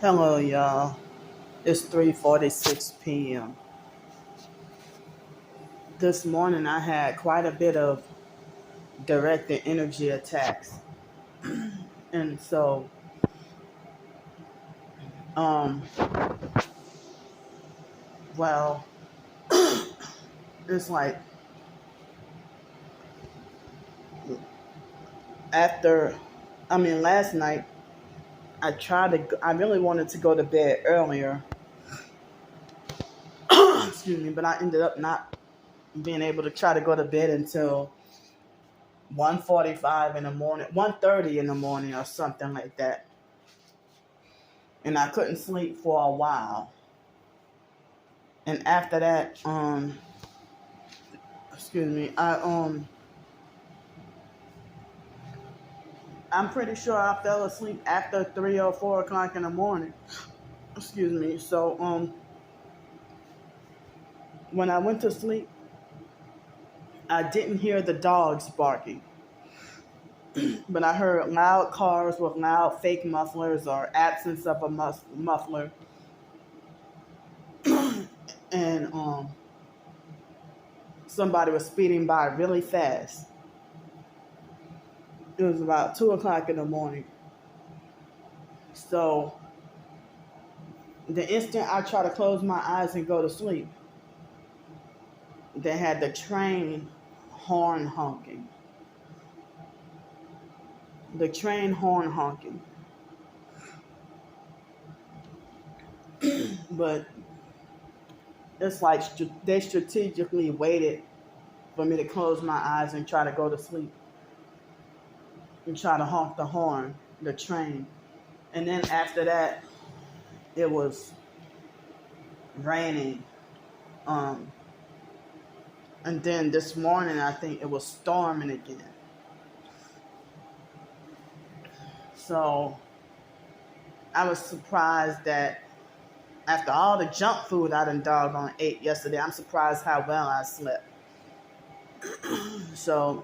Hello, y'all. It's 3:46 p.m. This morning I had quite a bit of directed energy attacks. And so, um, well, it's like after, last night I really wanted to go to bed earlier. Excuse me, but I ended up not being able to try to go to bed until 1:45 in the morning, 1:30 in the morning or something like that. And I couldn't sleep for a while. And after that, excuse me, I'm pretty sure I fell asleep after 3 or 4 o'clock in the morning. Excuse me. So when I went to sleep, I didn't hear the dogs barking, but I heard loud cars with loud fake mufflers or absence of a muffler, and somebody was speeding by really fast. It was about 2 o'clock in the morning. So the instant I try to close my eyes and go to sleep, they had the train horn honking. The train horn honking. But it's like they strategically waited for me to close my eyes and try to go to sleep and try to honk the horn, the train. And then after that, it was raining. Um, and then this morning, I think it was storming again. So I was surprised that after all the junk food I done doggone ate yesterday, I'm surprised how well I slept. So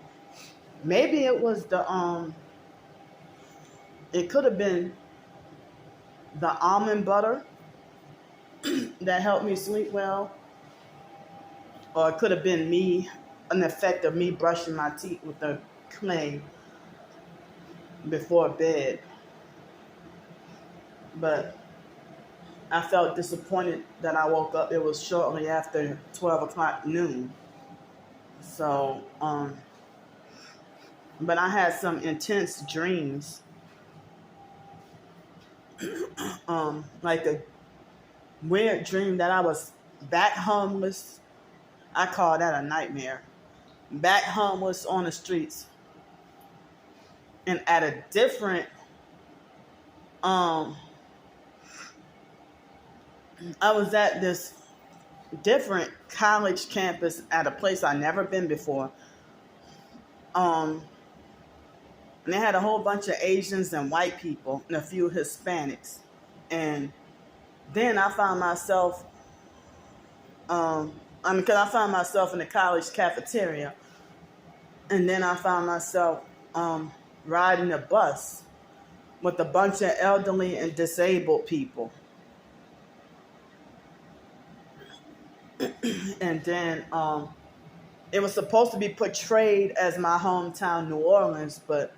maybe it was it could have been the almond butter that helped me sleep well, or it could have been an effect of me brushing my teeth with the clay before bed. But I felt disappointed that I woke up. It was shortly after 12 o'clock noon. So, but I had some intense dreams. Like a weird dream that I was back homeless. I call that a nightmare. Back homeless on the streets. And at a different, I was at this different college campus at a place I'd never been before. And they had a whole bunch of Asians and white people and a few Hispanics. And then I found myself, because I found myself in the college cafeteria. And then I found myself riding a bus with a bunch of elderly and disabled people. And then it was supposed to be portrayed as my hometown, New Orleans, but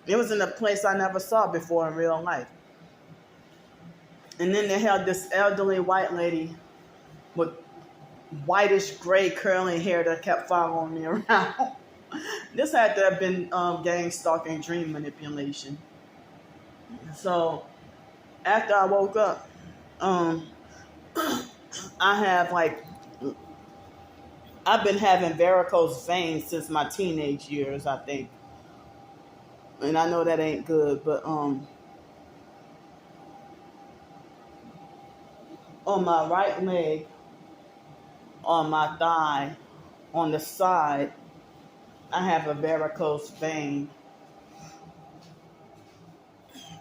it was in a place I never saw before in real life. And then they had this elderly white lady with whitish gray curly hair that kept following me around. This had to have been gang stalking, dream manipulation. So after I woke up, I've been having varicose veins since my teenage years, I think. And I know that ain't good, but on my right leg, on my thigh, on the side, I have a varicose vein.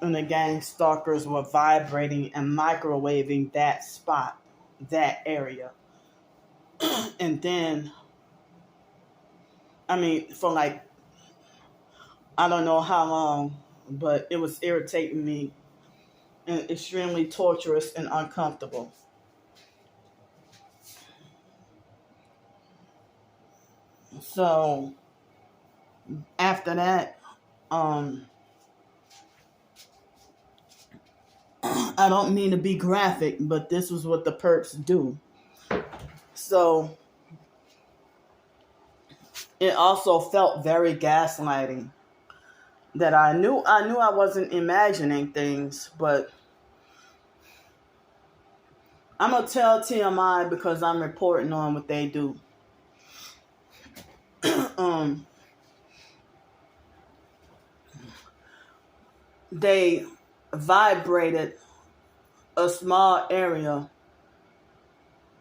And the gang stalkers were vibrating and microwaving that spot, that area. And then, for like, I don't know how long, but it was irritating me and extremely torturous and uncomfortable. So after that, I don't mean to be graphic, but this was what the perps do. So it also felt very gaslighting. That I knew I wasn't imagining things, but I'm gonna tell TMI because I'm reporting on what they do. They vibrated a small area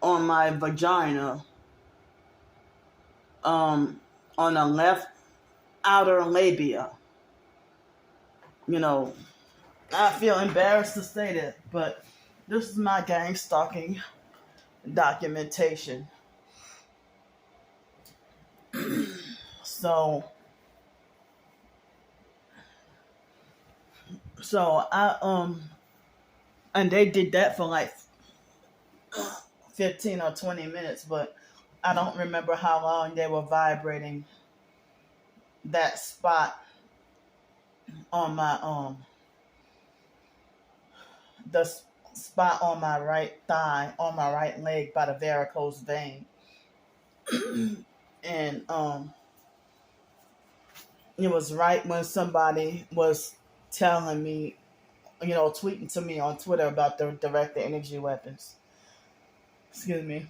on my vagina, on the left outer labia. You know, I feel embarrassed to say that, but this is my gang stalking documentation. So I and they did that for like 15 or 20 minutes, but I don't remember how long they were vibrating that spot on my the spot on my right thigh, on my right leg by the varicose vein. And it was right when somebody was telling me, tweeting to me on Twitter about the directed energy weapons. Excuse me.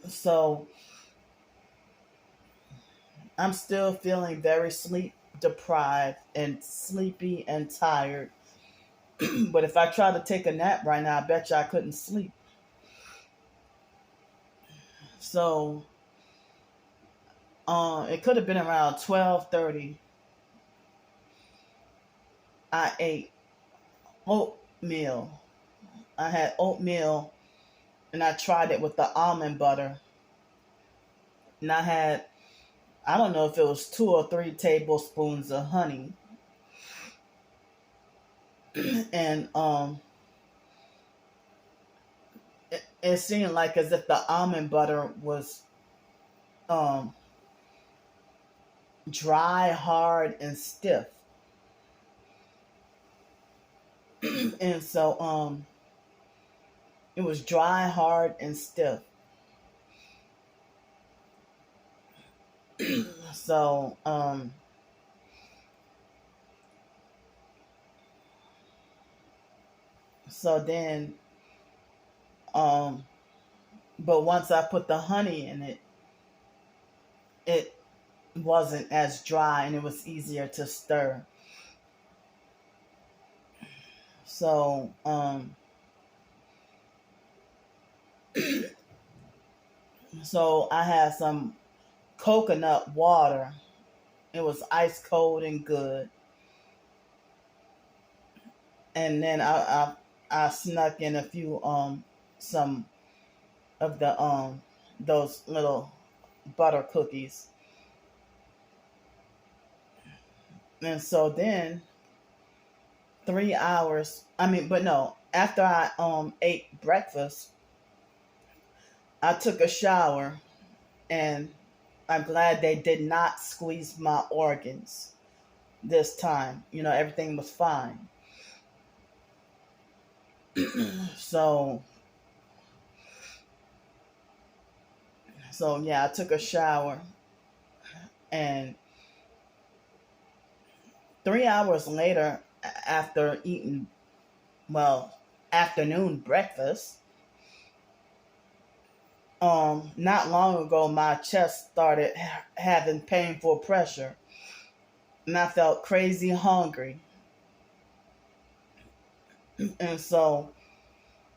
So I'm still feeling very sleep deprived and sleepy and tired. But if I tried to take a nap right now, I bet you I couldn't sleep. So it could have been around 12:30. I ate oatmeal. I had oatmeal and I tried it with the almond butter. And I don't know if it was 2 or 3 tablespoons of honey. And it seemed like as if the almond butter was dry, hard, and stiff. And so it was dry, hard, and stiff. So then but once I put the honey in it, it wasn't as dry and it was easier to stir. So so I had some coconut water. It was ice cold and good. And then I snuck in a few some of the those little butter cookies. And so then 3 hours, after I ate breakfast, I took a shower, and I'm glad they did not squeeze my organs this time. Everything was fine. So yeah, I took a shower, and 3 hours later, after eating, afternoon breakfast, not long ago, my chest started having painful pressure, and I felt crazy hungry. And so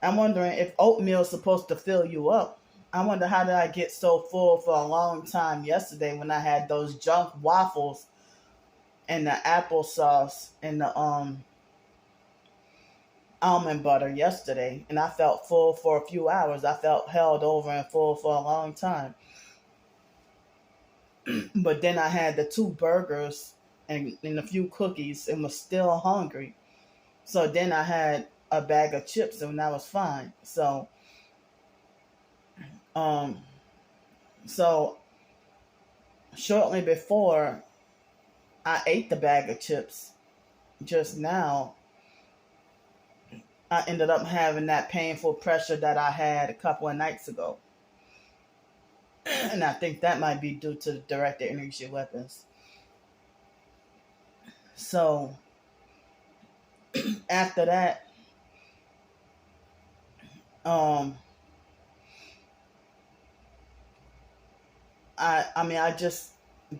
I'm wondering if oatmeal is supposed to fill you up. I wonder how did I get so full for a long time yesterday when I had those junk waffles and the applesauce and the almond butter yesterday, and I felt full for a few hours. I felt held over and full for a long time. But then I had the 2 burgers and a few cookies and was still hungry. So then I had a bag of chips and that was fine. Um, so shortly before I ate the bag of chips, just now, I ended up having that painful pressure that I had a couple of nights ago. And I think that might be due to the directed energy weapons. So after that, um, I just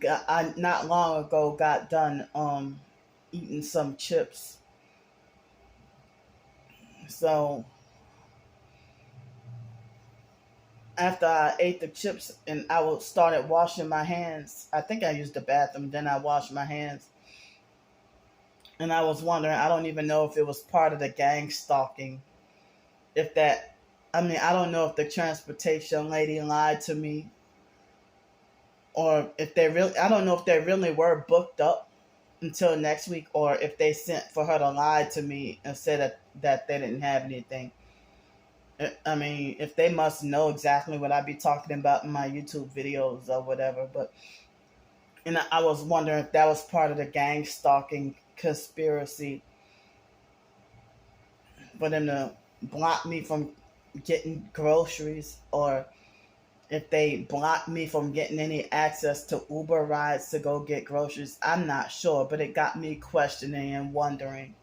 I not long ago got done eating some chips. So after I ate the chips and started washing my hands, I think I used the bathroom, then I washed my hands. And I was wondering, I don't even know if it was part of the gang stalking. If that, I mean, I don't know if the transportation lady lied to me, or if they really, I don't know if they really were booked up until next week, or if they sent for her to lie to me and said that they didn't have anything. I mean, if they must know exactly what I be talking about in my YouTube videos or whatever, and I was wondering if that was part of the gang stalking conspiracy for them to block me from getting groceries, or if they blocked me from getting any access to Uber rides to go get groceries. I'm not sure, but it got me questioning and wondering.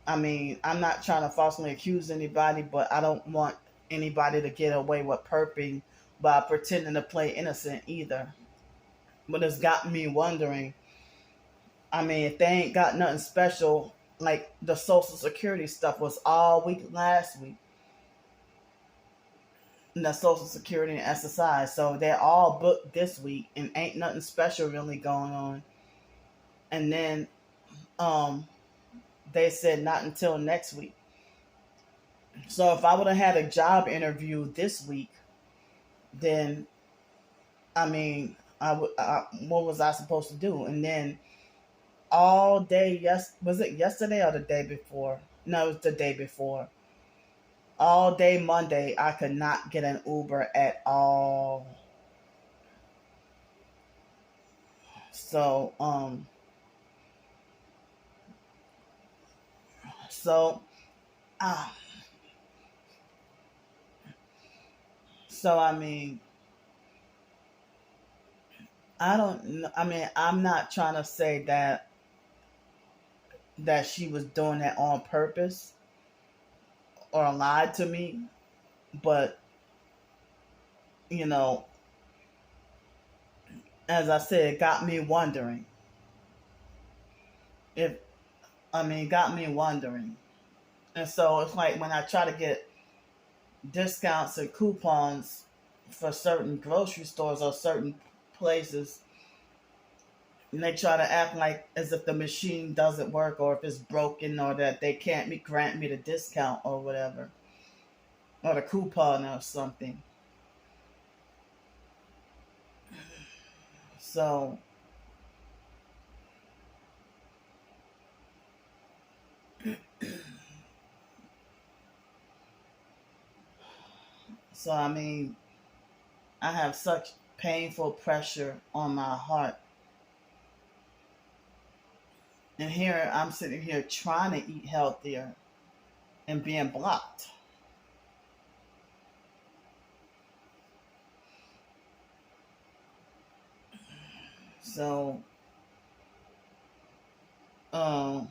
I mean, I'm not trying to falsely accuse anybody, but I don't want anybody to get away with perping by pretending to play innocent either. But it's got me wondering. I mean, if they ain't got nothing special, like the Social Security stuff was all week last week, and the Social Security and SSI, so they're all booked this week, and ain't nothing special really going on. And then, they said not until next week. So if I would have had a job interview this week, then I mean, what was I supposed to do? And then all day, was it yesterday or the day before? No, it was the day before. All day Monday, I could not get an Uber at all. So, so, uh, so I mean, I don't know. I mean, I'm not trying to say that she was doing that on purpose or lied to me, but you know, as I said, it got me wondering. If got me wondering. And so it's like when I try to get discounts and coupons for certain grocery stores or certain places, and they try to act like as if the machine doesn't work, or if it's broken, or that they can't grant me the discount or whatever, or the coupon or something. So I mean, I have such painful pressure on my heart. And here I'm sitting here trying to eat healthier and being blocked. So, um,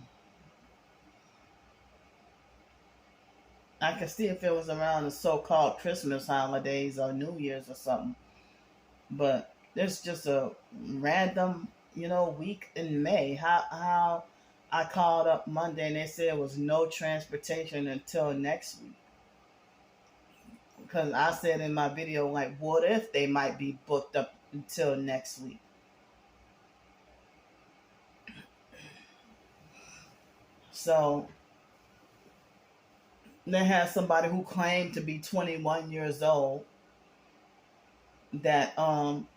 I could see if it was around the so-called Christmas holidays or New Year's or something. But it's just a random, week in May. How I called up Monday and they said it was no transportation until next week. Because I said in my video, like, what if they might be booked up until next week? So they had somebody who claimed to be 21 years old that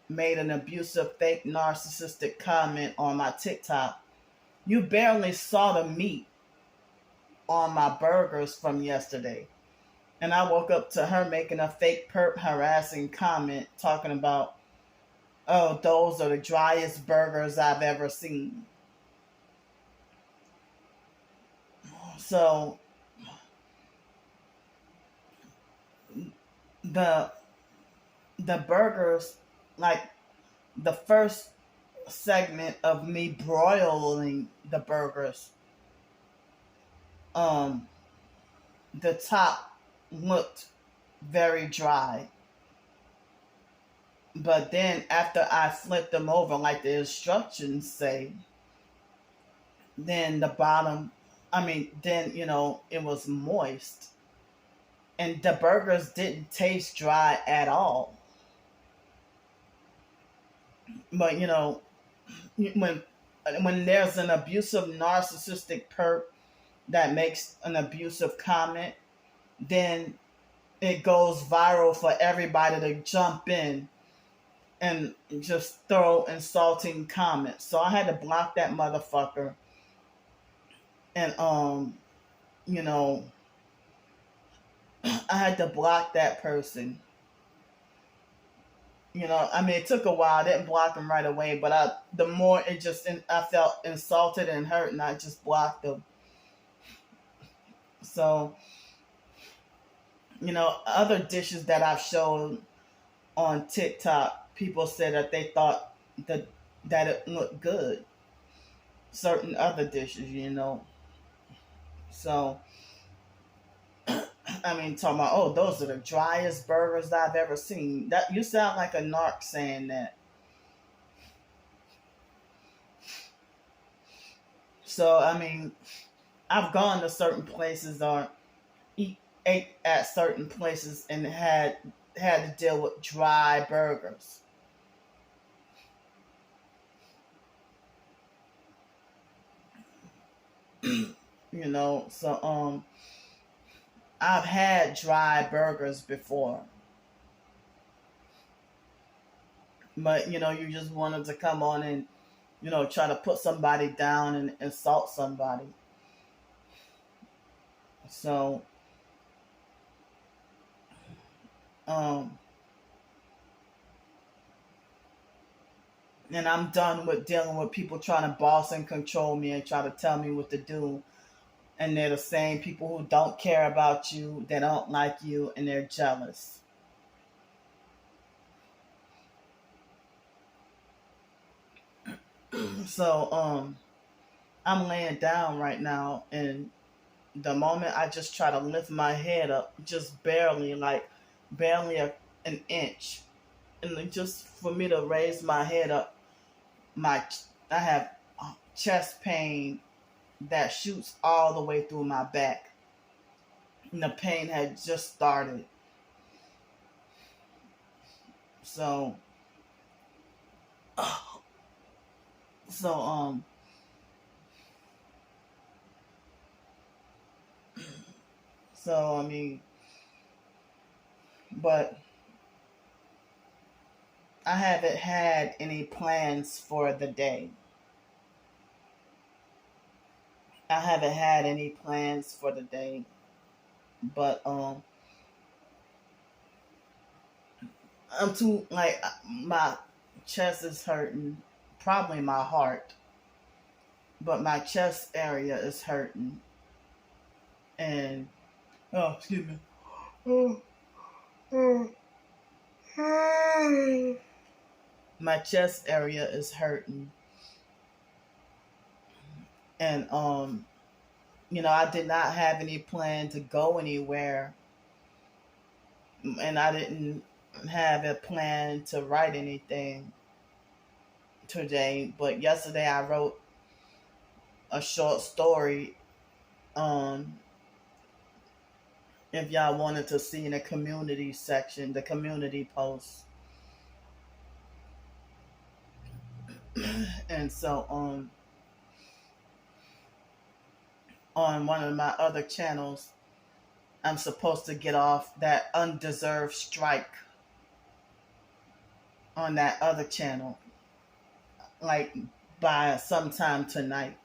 made an abusive, fake, narcissistic comment on my TikTok. You barely saw the meat on my burgers from yesterday. And I woke up to her making a fake perp harassing comment talking about, oh, those are the driest burgers I've ever seen. So the the burgers, like the first segment of me broiling the burgers, um, the top looked very dry. But then after I flipped them over like the instructions say, then the bottom, then, it was moist. And the burgers didn't taste dry at all. But, when there's an abusive, narcissistic perp that makes an abusive comment, then it goes viral for everybody to jump in and just throw insulting comments. So I had to block that motherfucker. And I had to block that person. It took a while. I didn't block him right away, but the more I felt insulted and hurt, and I just blocked him. So, other dishes that I've shown on TikTok, people said that they thought that it looked good. Certain other dishes, So, talking about, oh, those are the driest burgers I've ever seen. That you sound like a narc saying that. So, I've gone to certain places or ate at certain places and had to deal with dry burgers. So I've had dry burgers before. But you just wanted to come on and try to put somebody down and insult somebody. So and I'm done with dealing with people trying to boss and control me and try to tell me what to do. And they're the same people who don't care about you, they don't like you, and they're jealous. So I'm laying down right now, and the moment I just try to lift my head up, just barely an inch, and just for me to raise my head up, I have chest pain that shoots all the way through my back, and the pain had just started. So so but I haven't had any plans for the day. I haven't had any plans for the day, but I'm too, my chest is hurting, probably my heart, but my chest area is hurting, and excuse me, my chest area is hurting, and I did not have any plan to go anywhere, and I didn't have a plan to write anything today. But yesterday I wrote a short story. If y'all wanted to see in the community section, the community post. And so on one of my other channels, I'm supposed to get off that undeserved strike. on that other channel, like by sometime tonight.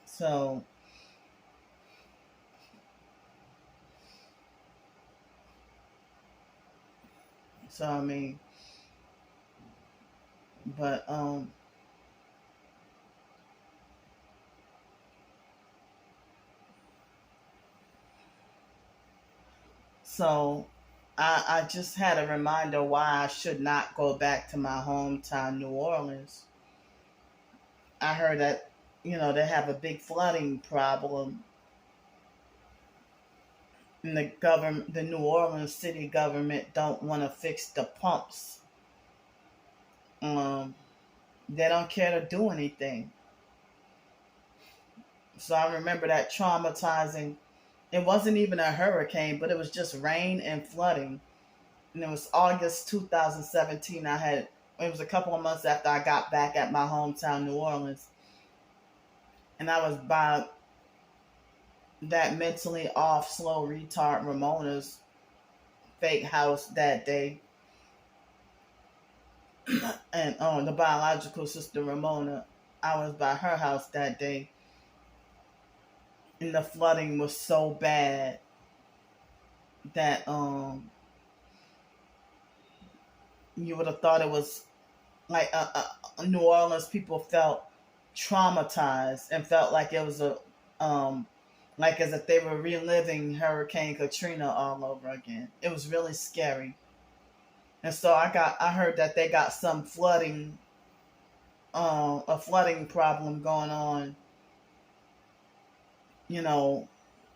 So I mean, but so I just had a reminder why I should not go back to my hometown, New Orleans. I heard that, they have a big flooding problem. And the New Orleans city government don't want to fix the pumps. Um, they don't care to do anything. So I remember that traumatizing. It wasn't even a hurricane, but it was just rain and flooding. And it was August 2017. It was a couple of months after I got back at my hometown, New Orleans. And I was by that mentally off, slow retard Ramona's fake house that day. And the biological sister Ramona, I was by her house that day. And the flooding was so bad that you would have thought it was like New Orleans people felt traumatized and felt like it was like as if they were reliving Hurricane Katrina all over again. It was really scary. And so I heard that they got some flooding, a flooding problem going on,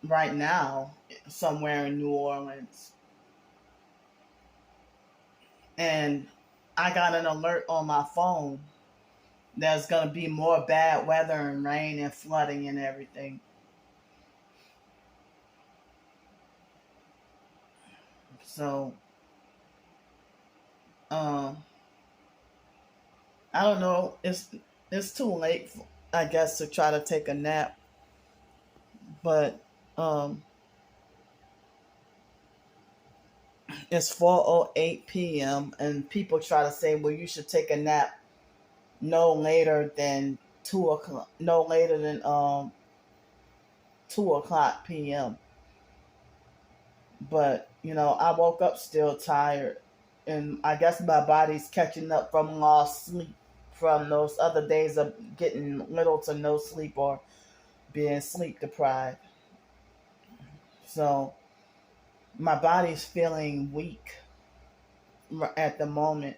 right now somewhere in New Orleans. And I got an alert on my phone. There's going to be more bad weather and rain and flooding and everything. So, I don't know. It's too late, I guess, to try to take a nap. But it's 4:08 p.m. and people try to say, well, you should take a nap no later than 2 o'clock, no later than 2 o'clock p.m. But I woke up still tired, and I guess my body's catching up from lost sleep from those other days of getting little to no sleep or being sleep deprived. So my body's feeling weak at the moment.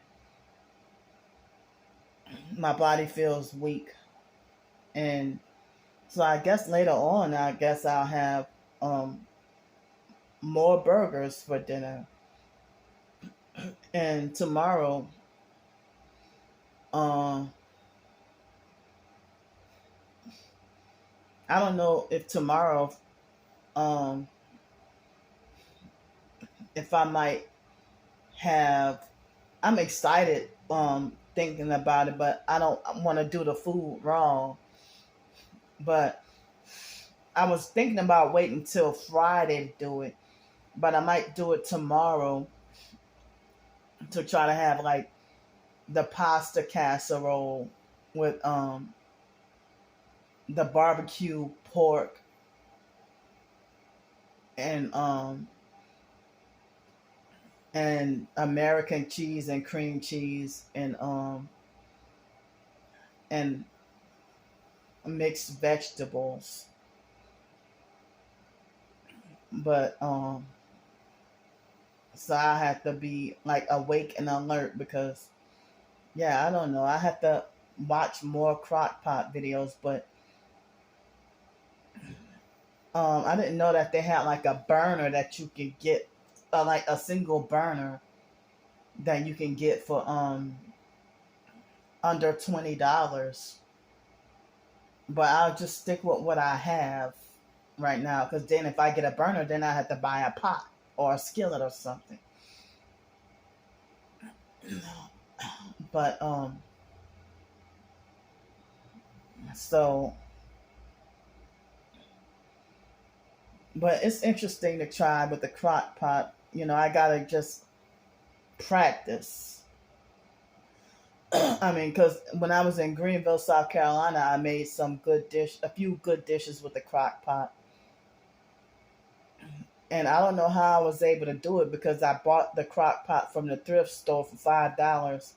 My body feels weak, and so I guess later on, I'll have more burgers for dinner. And tomorrow, I don't know if tomorrow, if I might have. I'm excited, thinking about it, but I don't want to do the food wrong. But I was thinking about waiting till Friday to do it, but I might do it tomorrow to try to have like the pasta casserole with the barbecue pork and American cheese and cream cheese and mixed vegetables. But so I have to be like awake and alert because I don't know. I have to watch more crock pot videos, but I didn't know that they had like a burner that you could get, like a single burner that you can get for under $20. But I'll just stick with what I have right now, because then if I get a burner, then I have to buy a pot or a skillet or something. But so But it's interesting to try with the crock pot. I gotta just practice. I mean, because when I was in Greenville, South Carolina, I made a few good dishes with the crock pot. And I don't know how I was able to do it because I bought the crock pot from the thrift store for $5,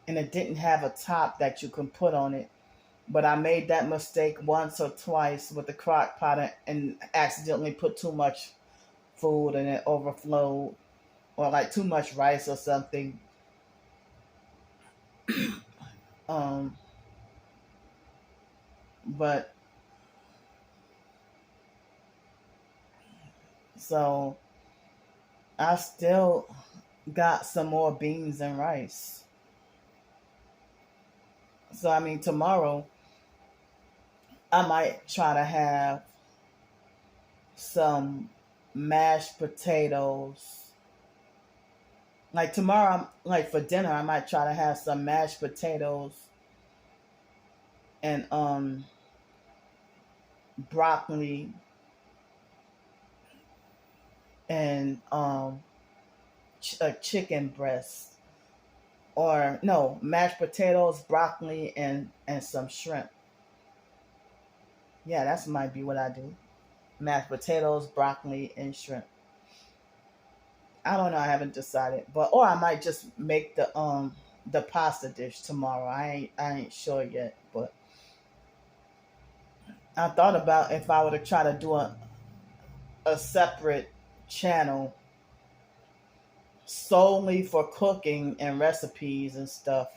and it didn't have a top that you can put on it. But I made that mistake once or twice with the crock pot and accidentally put too much food and it overflowed, or like too much rice or something. Um, but so I still got some more beans and rice. So I mean, tomorrow I might try to have some mashed potatoes. Like tomorrow, like for dinner, I might try to have some mashed potatoes and broccoli and a chicken breast, or no, mashed potatoes, broccoli, and some shrimp. Yeah, that's might be what I do. Mashed potatoes, broccoli, and shrimp. I don't know. I haven't decided, but or I might just make the pasta dish tomorrow. I ain't sure yet, but I thought about if I were to try to do a separate channel solely for cooking and recipes and stuff.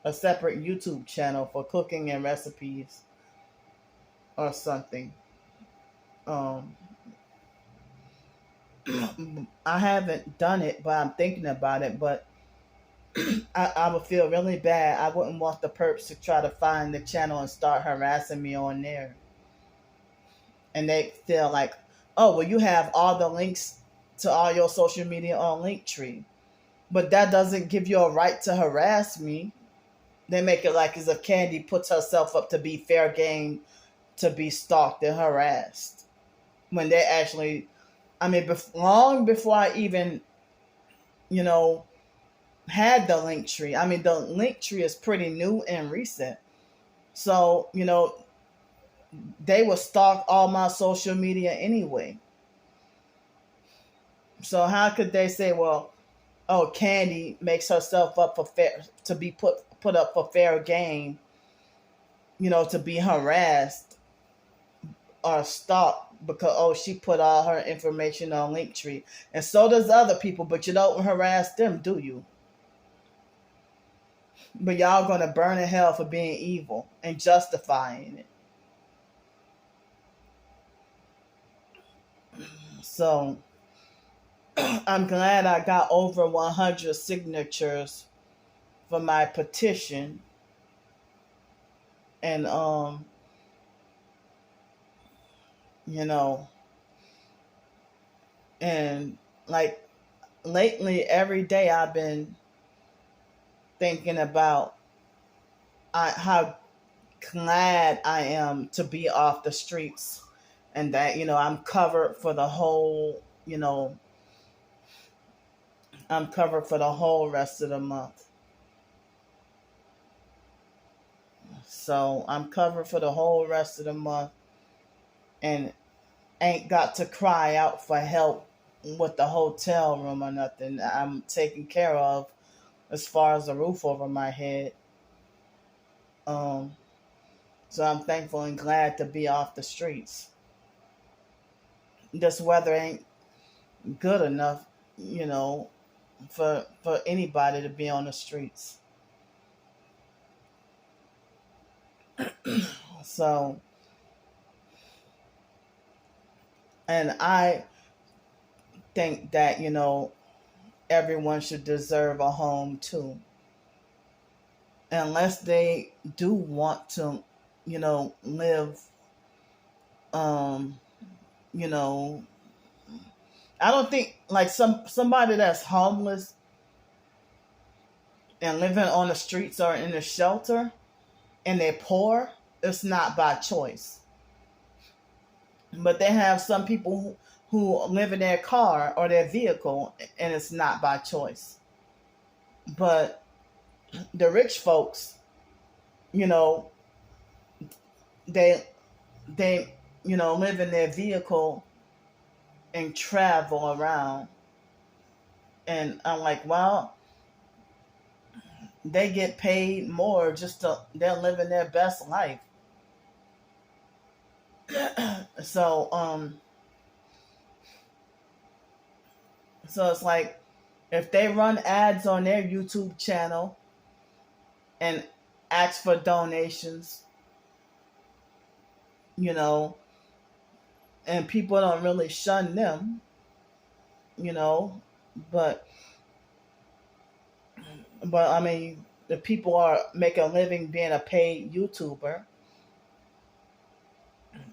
A separate YouTube channel for cooking and recipes or something. Um, I haven't done it, but I'm thinking about it. But I would feel really bad. I wouldn't want the perps to try to find the channel and start harassing me on there. And they feel like, oh, well, you have all the links to all your social media on Linktree. But that doesn't give you a right to harass me. They make it like as if Candy puts herself up to be fair game to be stalked and harassed. When they actually, I mean, long before I even, you know, had the Linktree. I mean, the Linktree is pretty new and recent. So, they will stalk all my social media anyway. So how could they say, well, oh, Candy makes herself up for fair to be put up for fair game, to be harassed or stalked because she put all her information on Linktree, and so does other people, but you don't harass them, do you? But y'all gonna burn in hell for being evil and justifying it. So I'm glad I got over 100 signatures for my petition. And and like lately every day I've been thinking about how glad I am to be off the streets, and that I'm covered for the whole I'm covered for the whole rest of the month. So I'm covered for the whole rest of the month and ain't got to cry out for help with the hotel room or nothing. I'm taken care of as far as the roof over my head. So I'm thankful and glad to be off the streets. This weather ain't good enough, for anybody to be on the streets. So, and I think that, everyone should deserve a home too. Unless they do want to, live, um, you know, I don't think like somebody that's homeless and living on the streets or in a shelter and they're poor, it's not by choice. But they have some people who live in their car or their vehicle, and it's not by choice. But the rich folks, you know, they they live in their vehicle and travel around. And I'm like, well, they get paid more just to they're living their best life. so so it's like, if they run ads on their YouTube channel and ask for donations, you know, and people don't really shun them, you know, but I mean, the people are making a living being a paid YouTuber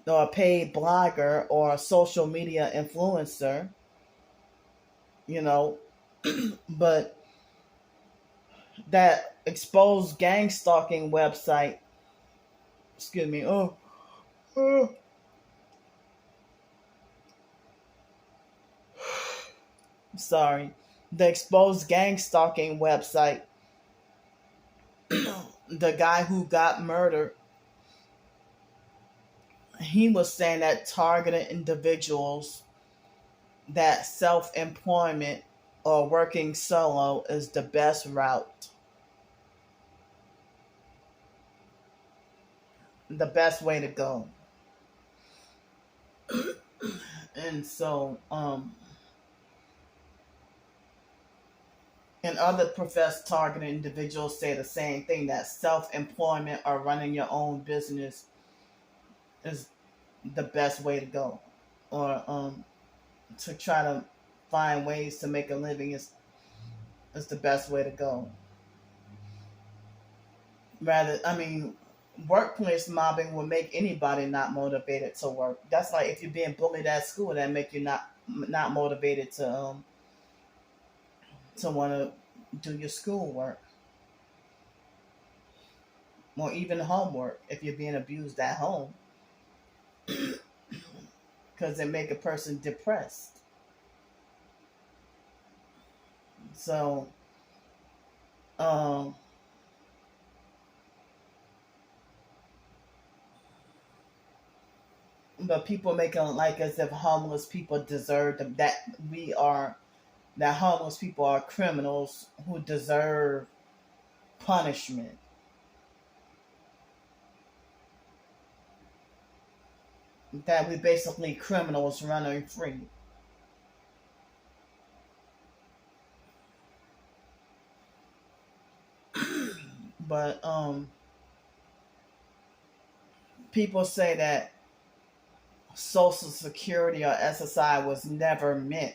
or a paid blogger or a social media influencer, you know, but that exposed gang stalking website, excuse me, oh, sorry, the exposed gang stalking website, the guy who got murdered, he was saying that targeted individuals, that self-employment or working solo is the best route, the best way to go. And so, and other professed targeted individuals say the same thing, that self-employment or running your own business is the best way to go, or to try to find ways to make a living is the best way to go. Rather, I mean, workplace mobbing will make anybody not motivated to work. That's like if you're being bullied at school, that make you not motivated to want to do your schoolwork or even homework if you're being abused at home, because it make a person depressed. So, um, but people making like as if homeless people deserve them, that homeless people are criminals who deserve punishment. That we basically criminals running free. But people say that Social Security or SSI was never meant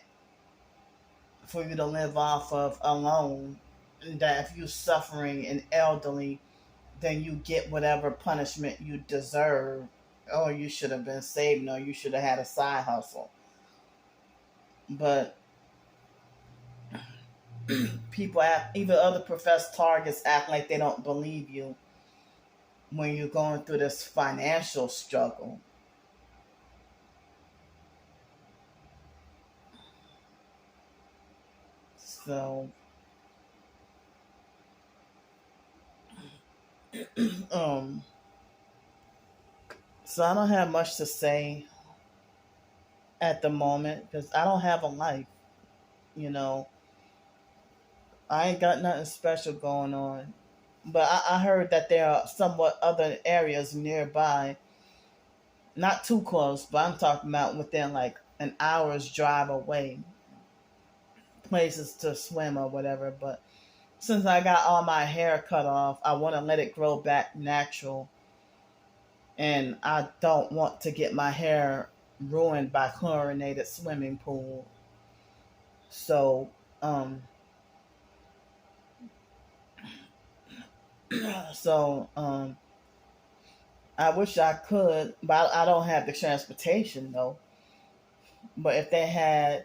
for you to live off of alone. That if you're suffering and elderly, then you get whatever punishment you deserve. Or you should have been saving, or you should have had a side hustle. But people act, even other professed targets act like they don't believe you when you're going through this financial struggle. So, um, so I don't have much to say at the moment because I don't have a life. You know, I ain't got nothing special going on. But I heard that there are somewhat other areas nearby, not too close, but I'm talking about within like an hour's drive away, places to swim or whatever. But since I got all my hair cut off, I want to let it grow back natural. And I don't want to get my hair ruined by chlorinated swimming pool. So, um, so I wish I could, but I don't have the transportation though. But if they had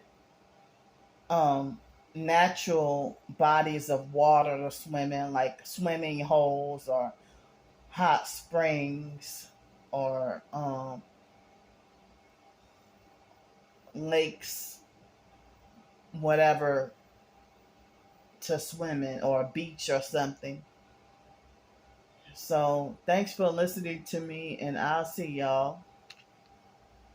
um, natural bodies of water to swim in, like swimming holes or hot springs or lakes, whatever, to swim in, or a beach or something. So thanks for listening to me, and I'll see y'all